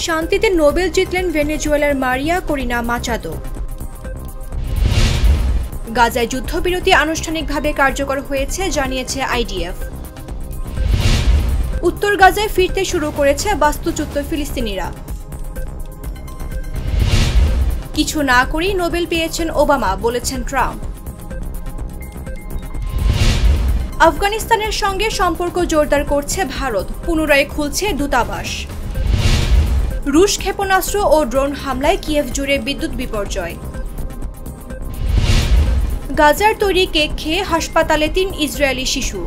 শান্তিতে নোবেল জিতলেন ভেনেজুয়েলার মারিয়া করিনা মাচাদো। গাজায় যুদ্ধবিরতি আনুষ্ঠানিকভাবে কার্যকর হয়েছে জানিয়েছে আইডিএফ। উত্তর গাজায় ফিরতে শুরু করেছে বাস্তুচ্যুত ফিলিস্তিনিরা। কিছু না করেই নোবেল পেয়েছেন ওবামা, বলেছেন ট্রাম্প। আফগানিস্তানের সঙ্গে সম্পর্ক জোরদার করছে ভারত, পুনরায় খুলছে দূতাবাস। রুশ ক্ষেপণাস্ত্র ও ড্রোন হামলায় কিয়েভ জুড়ে বিদ্যুৎ বিপর্যয়। গাজার তৈরি কেক খেয়ে হাসপাতালে 3 ইসরায়েলি শিশু।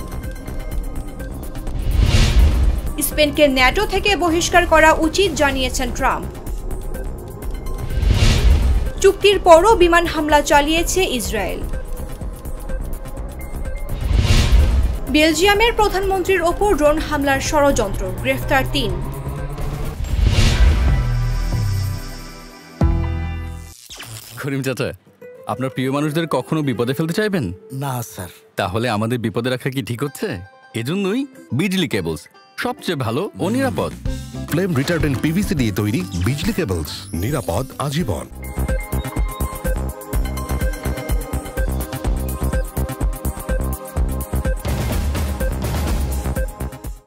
স্পেনকে ন্যাটো থেকে বহিষ্কার করা উচিত জানিয়েছেন ট্রাম্প। চুক্তির পরও বিমান হামলা চালিয়েছে ইসরায়েল। বেলজিয়ামের প্রধানমন্ত্রীর ওপর ড্রোন হামলার ষড়যন্ত্র, গ্রেফতার 3। করিম চাচা, আপনার প্রিয় মানুষদের কখনো বিপদে ফেলতে চাইবেন না স্যার। তাহলে আমাদের বিপদে রাখা কি ঠিক হচ্ছে? এজন্যই বিজলি কেবলস সবচেয়ে ভালো ও নিরাপদ। ফ্লেম রিটার্ডেন্ট পিভিসি দিয়ে তৈরি বিজলি কেবলস, নিরাপদ আজীবন।